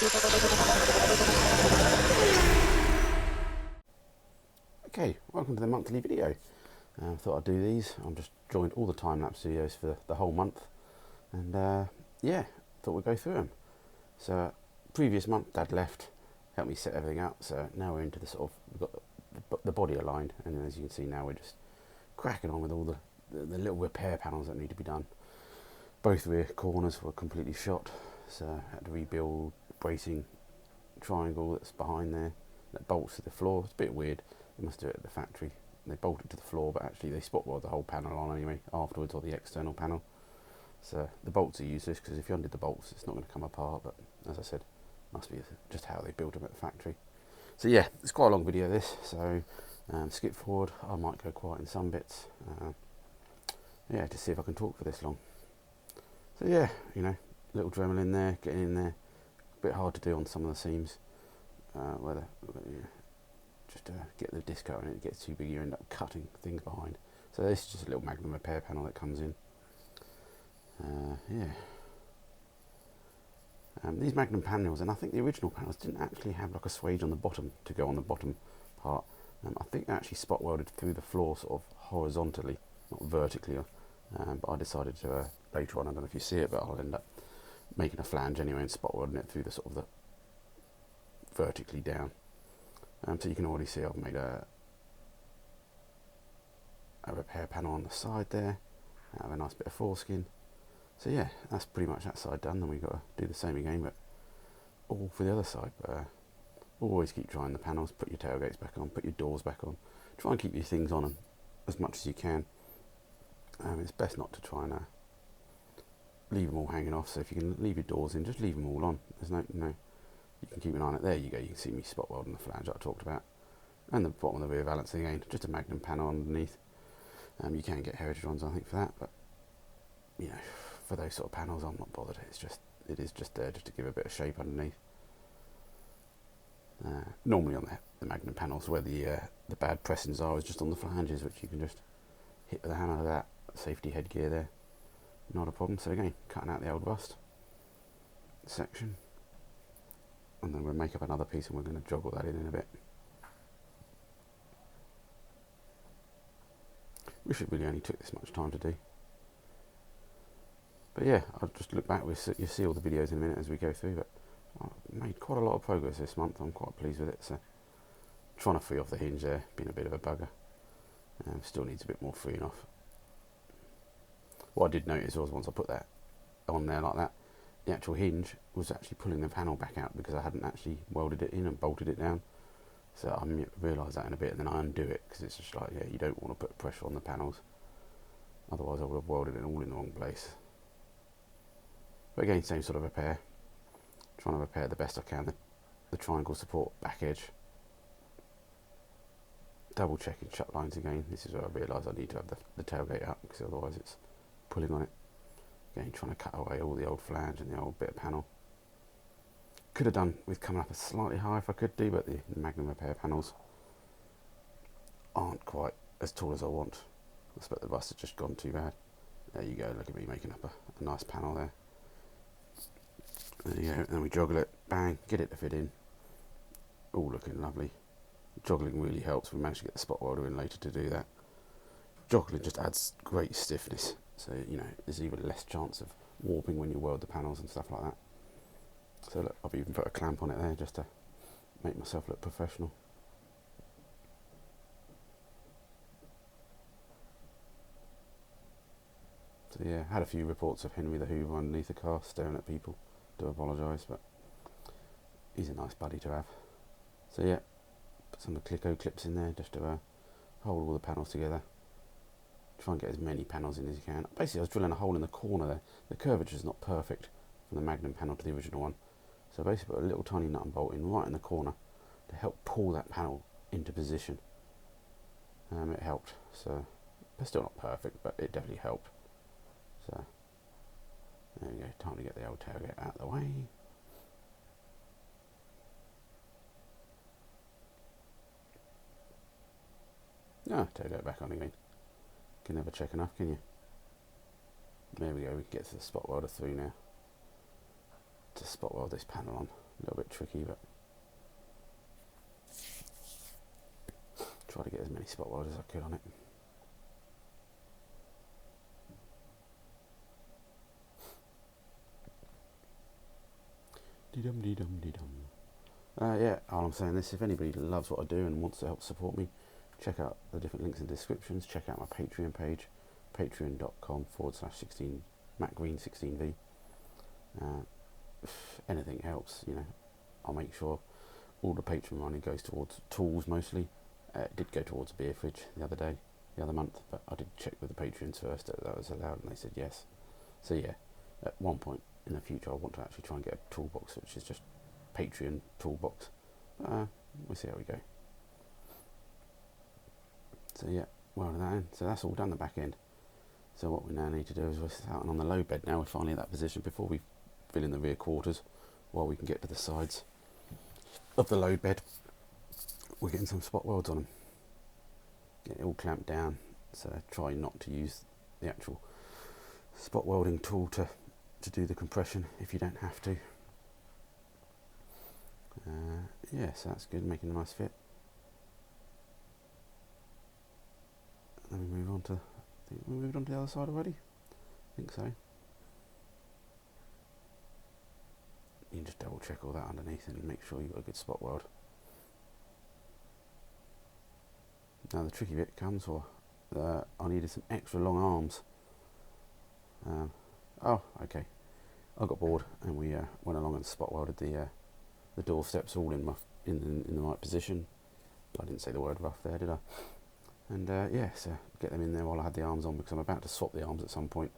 Okay, welcome to the monthly video. Thought I'd do these. I'm just joined all the time-lapse videos for the whole month, and yeah, thought we'd go through them. So previous month Dad left, helped me set everything up, so now we're into the sort of, we've got the body aligned, and as you can see now we're just cracking on with all the little repair panels that need to be done. Both rear corners were completely shot, so I had to rebuild the bracing triangle that's behind there that bolts to the floor. It's a bit weird, they must do it at the factory. They bolt it to the floor, but actually they spot weld the whole panel on anyway afterwards, or the external panel. So the bolts are useless because if you undid the bolts it's not going to come apart, but as I said, must be just how they build them at the factory. So yeah, it's quite a long video this, so skip forward. I might go quiet in some bits, yeah, to see if I can talk for this long. So yeah, you know, little Dremel in there, getting in there. A bit hard to do on some of the seams, just to get the disc out and it gets too big, you end up cutting things behind. So this is just a little Magnum repair panel that comes in. Yeah. These Magnum panels, and I think the original panels didn't actually have like a swage on the bottom to go on the bottom part. I think they actually spot welded through the floor sort of horizontally, not vertically. But I decided to later on, I don't know if you see it, but I'll end up making a flange anyway and spot welding it through the sort of the vertically down. So you can already see I've made a repair panel on the side there, out of a nice bit of foreskin. So yeah, that's pretty much that side done. Then we've got to do the same again, but all for the other side. But always keep trying the panels, put your tailgates back on, put your doors back on. Try and keep your things on them as much as you can. It's best not to try and leave them all hanging off. So if you can leave your doors in, just leave them all on. There's no, you can keep an eye on it. There you go. You can see me spot welding the flange that I talked about, and the bottom of the rear valance again. Just a Magnum panel underneath. You can get heritage ones, I think, for that, but you know, for those sort of panels, I'm not bothered. It is just there just to give a bit of shape underneath. Normally on the Magnum panels, where the bad pressings are, is just on the flanges, which you can just hit with a hammer. That safety headgear there, not a problem. So again, cutting out the old rust section, and then we'll make up another piece, and we're going to joggle that in a bit. Wish it really only took this much time to do. But yeah, I'll just look back. You'll see all the videos in a minute as we go through, but I've made quite a lot of progress this month. I'm quite pleased with it. So trying to free off the hinge there, being a bit of a bugger. Still needs a bit more freeing off. What I did notice was once I put that on there like that, the actual hinge was actually pulling the panel back out because I hadn't actually welded it in and bolted it down. So I realised that in a bit, and then I undo it because it's just like, yeah, you don't want to put pressure on the panels. Otherwise I would have welded it all in the wrong place. But again, same sort of repair. Trying to repair the best I can the triangle support back edge. Double checking shut lines again. This is where I realise I need to have the tailgate up, because otherwise it's pulling on it. Again, trying to cut away all the old flange and the old bit of panel. Could have done with coming up slightly higher if I could do, but the Magnum repair panels aren't quite as tall as I want. I expect the rust has just gone too bad. There you go, look at me making up a nice panel there. There you go, and then we joggle it, bang, get it to fit in. All looking lovely. Joggling really helps. We managed to get the spot welder in later to do that. Joggling just adds great stiffness, so you know there's even less chance of warping when you weld the panels and stuff like that. So look, I've even put a clamp on it there just to make myself look professional. So yeah, had a few reports of Henry the Hoover underneath the car staring at people. Do apologise, but he's a nice buddy to have. So yeah, put some of the Clicco clips in there just to hold all the panels together. Try and get as many panels in as you can. Basically I was drilling a hole in the corner there. The curvature is not perfect from the Magnum panel to the original one. So basically put a little tiny nut and bolt in right in the corner to help pull that panel into position. It helped. So it's still not perfect, but it definitely helped. So there you go, time to get the old tailgate out of the way. Tailgate back on again. Can never check enough, can you? There we go, we can get to the spot welder through now to spot weld this panel on. A little bit tricky, but try to get as many spot welds as I could on it. Dee-dum, dee-dum, dee-dum. Yeah, all I'm saying is if anybody loves what I do and wants to help support me, check out the different links in the descriptions. Check out my Patreon page, patreon.com/16 MattGreen16V. If anything helps, you know, I'll make sure all the Patreon money goes towards tools mostly. It did go towards a beer fridge the other month, but I did check with the Patreons first that was allowed, and they said yes. So yeah, at one point in the future I want to actually try and get a toolbox, which is just Patreon toolbox. We'll see how we go. So yeah, welding that in. So that's all done, the back end. So what we now need to do is we're starting on the low bed now. We're finally at that position before we fill in the rear quarters, while we can get to the sides of the load bed. We're getting some spot welds on them. Get it all clamped down. So try not to use the actual spot welding tool to do the compression if you don't have to. Yeah, so that's good, making a nice fit. Then we move on to, I think we moved on to the other side already. I think so. You can just double check all that underneath and make sure you've got a good spot weld. Now the tricky bit comes, I needed some extra long arms. Oh, okay. I got bored and we went along and spot welded the door steps all in the right position. I didn't say the word rough there, did I? And yeah, so get them in there while I had the arms on, because I'm about to swap the arms at some point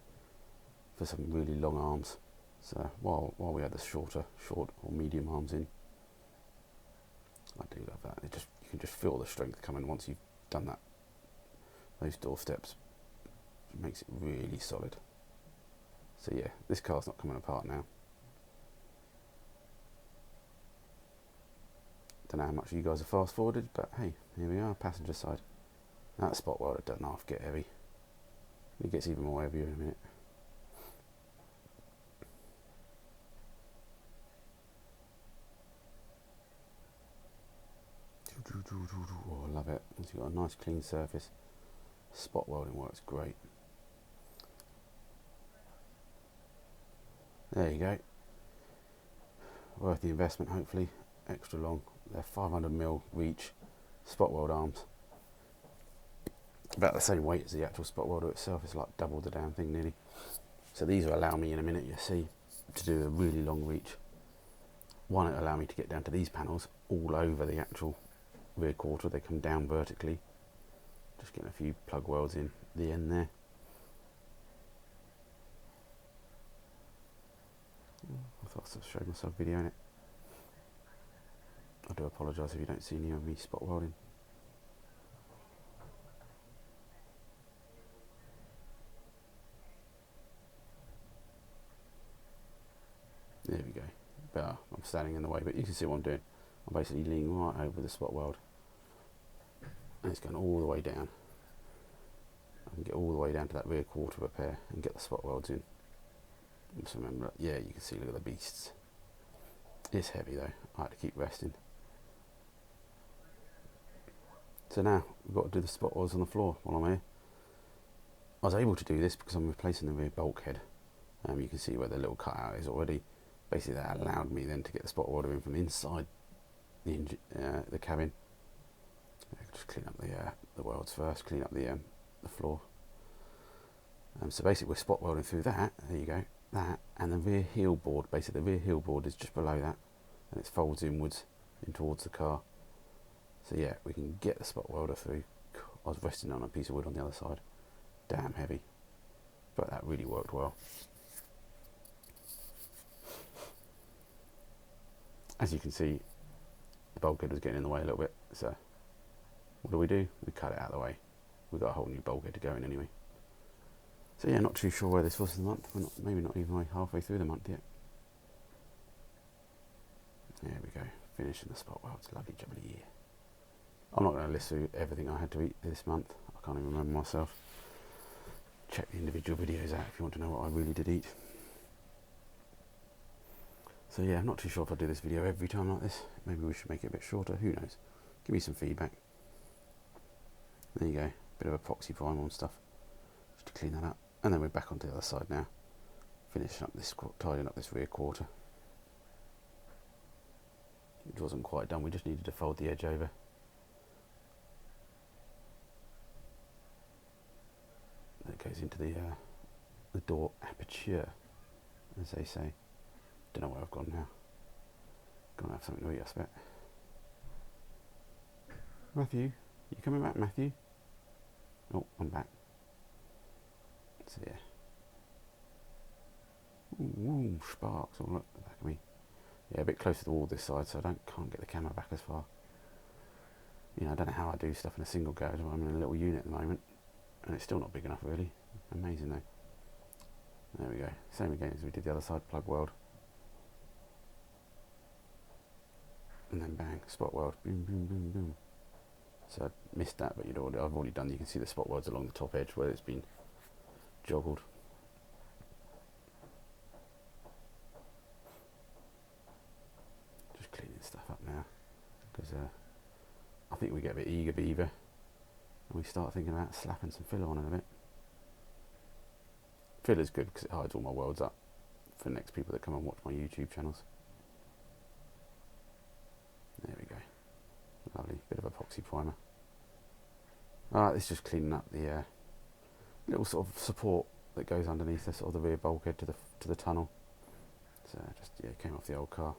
for some really long arms. So while we had the short or medium arms in, I do love that. You can just feel the strength coming once you've done that. Those door steps, it makes it really solid. So yeah, this car's not coming apart now. Don't know how much you guys have fast forwarded, but hey, here we are, passenger side. That spot welder doesn't half get heavy. It gets even more heavier in a minute. Oh, I love it. Once you've got a nice clean surface, spot welding works great. There you go. Worth the investment, hopefully. Extra long. They're 500mm reach spot weld arms. About the same weight as the actual spot welder itself. It's like double the damn thing nearly. So these will allow me in a minute, you see, to do a really long reach. One, it'll allow me to get down to these panels all over the actual rear quarter. They come down vertically. Just getting a few plug welds in the end there. I thought I showed myself videoing it. I do apologise if you don't see any of me spot welding. There we go. Better. I'm standing in the way, but you can see what I'm doing. I'm basically leaning right over the spot weld, and it's going all the way down. I can get all the way down to that rear quarter repair and get the spot welds in. Just remember, yeah, you can see, look at the beasts. It's heavy though. I had to keep resting. So now we've got to do the spot welds on the floor while I'm here. I was able to do this because I'm replacing the rear bulkhead. You can see where the little cutout is already. Basically, that allowed me then to get the spot welder in from inside the cabin. Just clean up the welds first, clean up the floor. So basically, we're spot welding through that. There you go, that, and the rear heel board. Basically, the rear heel board is just below that, and it folds inwards in towards the car. So yeah, we can get the spot welder through. I was resting on a piece of wood on the other side. Damn heavy, but that really worked well. As you can see, the bulkhead was getting in the way a little bit, so what do? We cut it out of the way. We've got a whole new bulkhead to go in anyway. So yeah, not too sure where this was in the month. We're maybe not even halfway through the month yet. There we go, finishing the spot welds. Lovely jubbly year. I'm not going to list through everything I had to eat this month. I can't even remember myself. Check the individual videos out if you want to know what I really did eat. So yeah, I'm not too sure if I'll do this video every time like this. Maybe we should make it a bit shorter, who knows. Give me some feedback. There you go, bit of epoxy primer and stuff, just to clean that up. And then we're back onto the other side now, finishing up this, tidying up this rear quarter. It wasn't quite done, we just needed to fold the edge over. That goes into the door aperture, as they say. Don't know where I've gone now. Gonna have something to eat, I expect. Matthew, you coming back, Matthew? Oh, I'm back. So yeah. Ooh, sparks all up the back of me. Yeah, a bit close to the wall this side, so I can't get the camera back as far. You know, I don't know how I do stuff in a single garage. I'm in a little unit at the moment, and it's still not big enough, really. Amazing though. There we go. Same again as we did the other side. Plug weld, and then bang, spot weld. Boom, boom, boom, boom. So I missed that, but I've already done. You can see the spot welds along the top edge where it's been joggled. Just cleaning stuff up now, because I think we get a bit eager beaver, and we start thinking about slapping some filler on in a bit. Filler's good because it hides all my welds up for the next people that come and watch my YouTube channels. There we go. Lovely bit of epoxy primer. Alright, this is just cleaning up the little sort of support that goes underneath the sort of the rear bulkhead to the tunnel. So just came off the old car.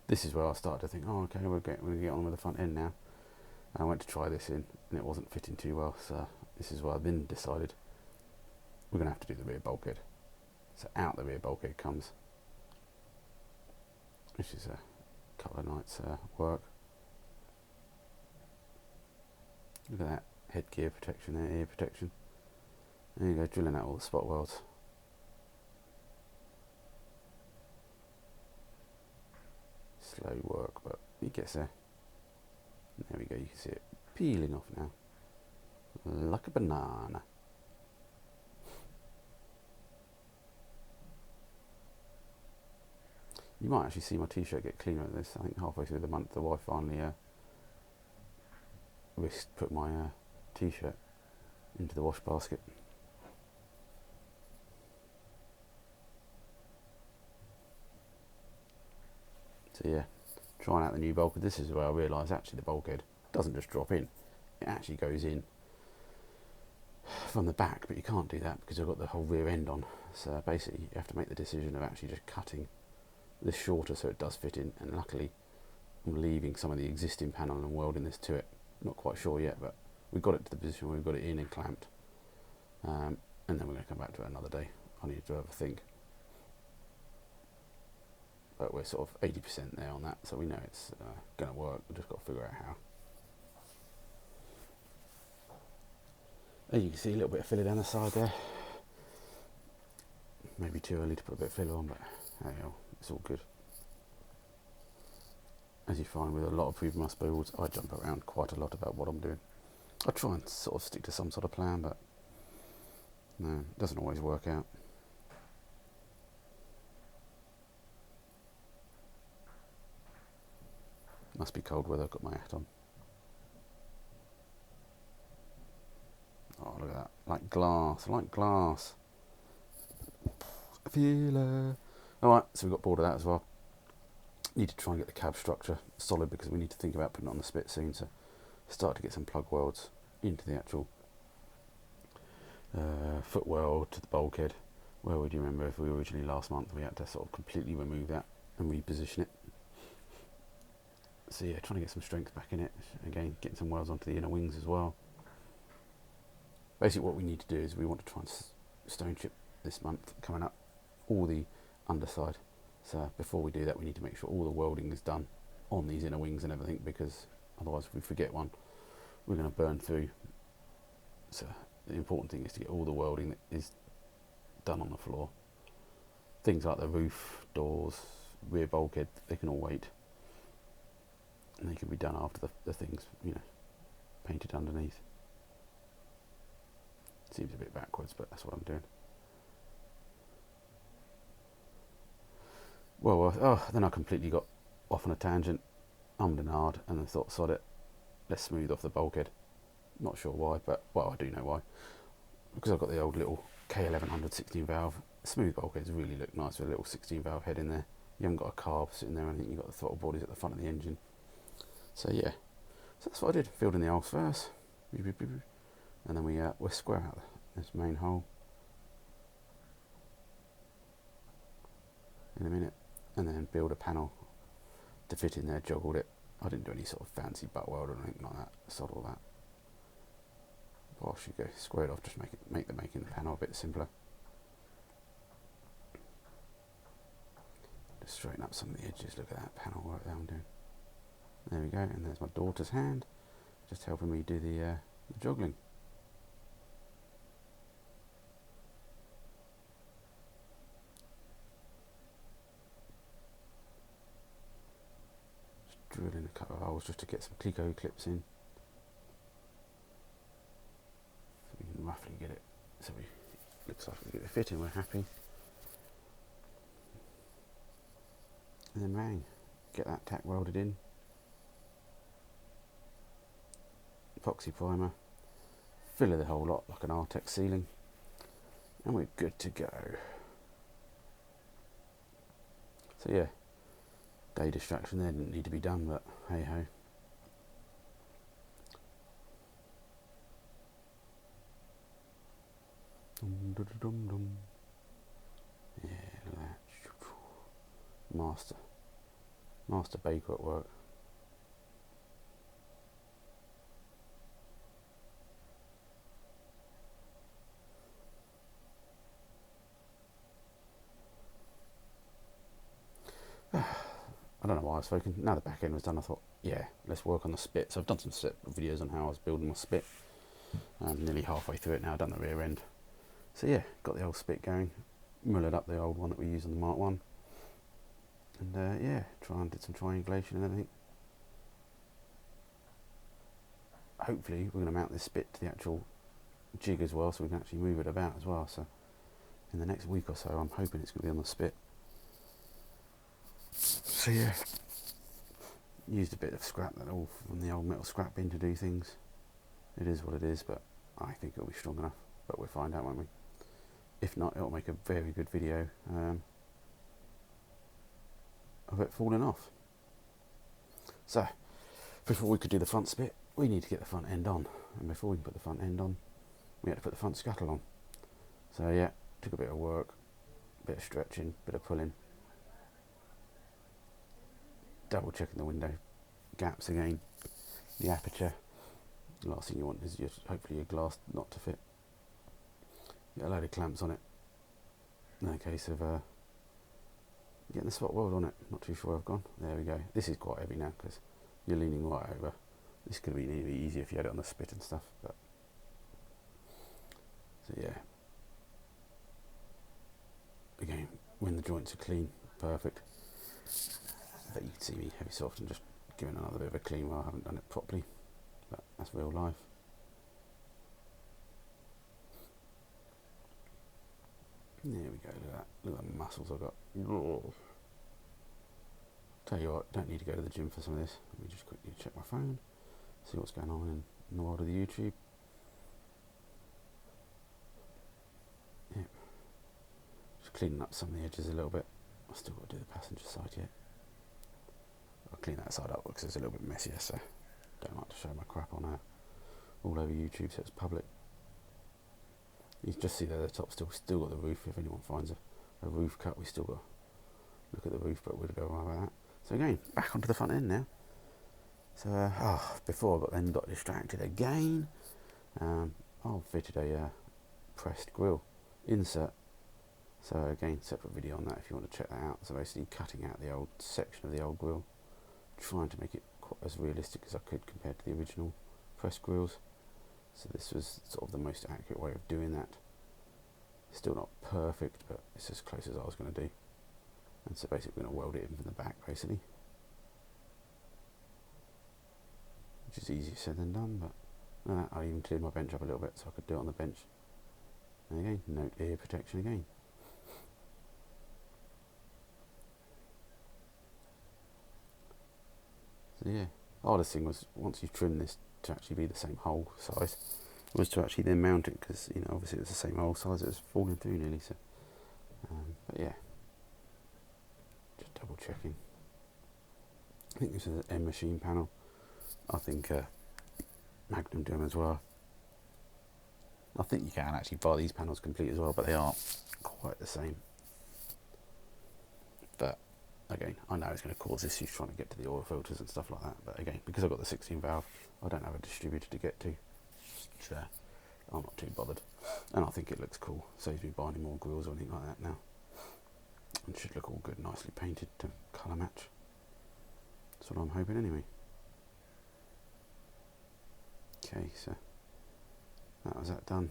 This is where I started to think, oh okay, we're going to get on with the front end now. And I went to try this in, and it wasn't fitting too well. So this is where I then decided we're going to have to do the rear bulkhead. So out the rear bulkhead comes, which is a couple of nights work. Look at that headgear protection there, ear protection. There you go, drilling out all the spot welds. Slow work, but he gets there. There we go, you can see it peeling off now, like a banana. You might actually see my t-shirt get cleaner at this. I think halfway through the month the wife finally put my t-shirt into the wash basket. So yeah, trying out the new bulkhead. This is where I realised actually the bulkhead doesn't just drop in, it actually goes in from the back, but you can't do that because I've got the whole rear end on. So basically you have to make the decision of actually just cutting this shorter so it does fit in, and luckily I'm leaving some of the existing panel and welding this to it. Not quite sure yet, but we got it to the position where we've got it in and clamped, and then we're going to come back to it another day. I need to have a think, but we're sort of 80% there on that, so we know it's going to work. We've just got to figure out how. As you can see, a little bit of filler down the side there. Maybe too early to put a bit of filler on, but hey, it's all good. As you find with a lot of pre-must builds, I jump around quite a lot about what I'm doing. I try and sort of stick to some sort of plan, but no, it doesn't always work out. Must be cold weather, I've got my hat on. Oh, look at that, like glass, like glass. Filler. Alright, so we've got bored of that as well. Need to try and get the cab structure solid because we need to think about putting it on the spit soon, so start to get some plug welds into the actual foot weld to the bulkhead. Where would you remember if we originally last month we had to sort of completely remove that and reposition it. So yeah, trying to get some strength back in it. Again, getting some welds onto the inner wings as well. Basically what we need to do is we want to try and stone chip this month coming up all the underside. So before we do that, we need to make sure all the welding is done on these inner wings and everything, because otherwise if we forget one, we're going to burn through. So the important thing is to get all the welding that is done on the floor. Things like the roof, doors, rear bulkhead, they can all wait. And they can be done after the things, painted underneath. Seems a bit backwards, but that's what I'm doing. Then I completely got off on a tangent, ummed and ahed, and then thought, sod it, let's smooth off the bulkhead. Not sure why, but, well, I do know why. Because I've got the old little K1100 16 valve. Smooth bulkheads really look nice with a little 16 valve head in there. You haven't got a carb sitting there, I think you've got the throttle bodies at the front of the engine. So yeah, so that's what I did. Filled in the oils first, and then we're square out this main hole in a minute, and then build a panel to fit in there, joggled it. I didn't do any sort of fancy butt weld or anything like that, sod all that. Well, I should go square it off, just make making the panel a bit simpler. Just straighten up some of the edges, look at that panel work that I'm doing. There we go, and there's my daughter's hand, just helping me do the joggling. Just drilling a couple of holes just to get some Clico clips in. So we can roughly get it, so we looks like we get it fitting, we're happy. And then bang, get that tack welded in. Epoxy primer, fill the whole lot like an Artex sealing, and we're good to go. So yeah, day distraction there, didn't need to be done, but hey ho. Yeah, look at that. Master baker at work. I don't know why I was spoken. Now the back end was done, I thought, yeah, let's work on the spit. So I've done some videos on how I was building my spit. I'm nearly halfway through it now, done the rear end. So yeah, got the old spit going, mullered up the old one that we used on the Mark 1. And yeah, did some triangulation and everything. Hopefully we're going to mount this spit to the actual jig as well, so we can actually move it about as well. So in the next week or so, I'm hoping it's going to be on the spit. So yeah, used a bit of scrap that all from the old metal scrap bin to do things. It is what it is, but I think it'll be strong enough. But we'll find out, won't we? If not, it'll make a very good video of it falling off. So before we could do the front spit, we need to get the front end on, and before we can put the front end on, we had to put the front scuttle on. So yeah, took a bit of work, a bit of stretching, a bit of pulling, double checking the window gaps again, the aperture. The last thing you want is hopefully your glass not to fit. Get a load of clamps on it. In a case of getting the spot weld on it. Not too sure where I've gone. There we go. This is quite heavy now because you're leaning right over. This could be nearly easier if you had it on the spit and stuff. But so yeah. Again, when the joints are clean, perfect. I bet you can see me heavy soft and just giving another bit of a clean while I haven't done it properly. But that's real life. There we go, look at that. Look at the muscles I've got. Oh. Tell you what, don't need to go to the gym for some of this. Let me just quickly check my phone, see what's going on in the world of the YouTube. Yep. Just cleaning up some of the edges a little bit. I've still got to do the passenger side yet. I'll clean that side up because it's a little bit messier, so don't like to show my crap on all over YouTube, so it's public. You can just see there the top still got the roof. If anyone finds a roof cut, we still got to look at the roof, but we'll go on about that. So again, back onto the front end now. So before I got distracted again. I've fitted a pressed grill insert. So again, separate video on that if you want to check that out. So basically cutting out the old section of the old grill, trying to make it quite as realistic as I could compared to the original pressed grills. So this was sort of the most accurate way of doing that. Still not perfect, but it's as close as I was going to do. And so basically we're going to weld it in from the back, basically. Which is easier said than done, but I even cleared my bench up a little bit so I could do it on the bench. And again, note ear protection again. So yeah, the hardest thing was once you trim this to actually be the same hole size, was to actually then mount it, because you know obviously it was the same hole size, it was falling through nearly. So, but yeah, just double checking. I think this is an M machine panel. I think Magnum do them as well. I think you can actually buy these panels complete as well, but they aren't quite the same. But again, I know it's going to cause issues trying to get to the oil filters and stuff like that. But again, because I've got the 16 valve, I don't have a distributor to get to. So I'm not too bothered. And I think it looks cool. Saves me buying more grills or anything like that now. It should look all good, nicely painted to colour match. That's what I'm hoping anyway. Okay, so that was that done.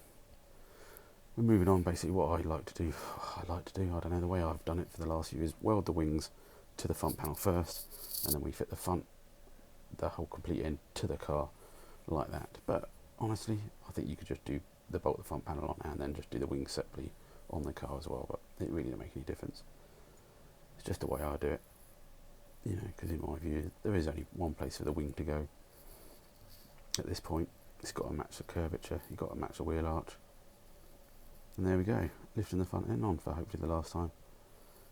We're moving on. Basically what I like to do, I don't know, the way I've done it for the last few years, weld the wings to the front panel first, and then we fit the whole complete end to the car like that. But honestly, I think you could just bolt the front panel on and then just do the wings separately on the car as well, but it really doesn't make any difference. It's just the way I do it, you know, because in my view there is only one place for the wing to go at this point. It's got to match the curvature, you've got to match the wheel arch, and there we go, lifting the front end on for hopefully the last time.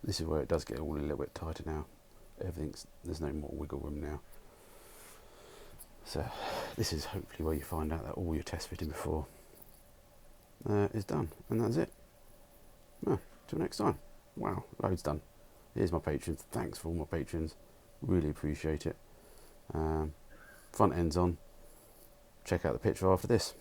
This is where it does get all a little bit tighter now. There's no more wiggle room now. So this is hopefully where you find out that all your test fitting before is done, and that's it. Till next time. Wow, loads done. Here's my patrons. Thanks for all my patrons, really appreciate it. Front end's on. Check out the picture after this.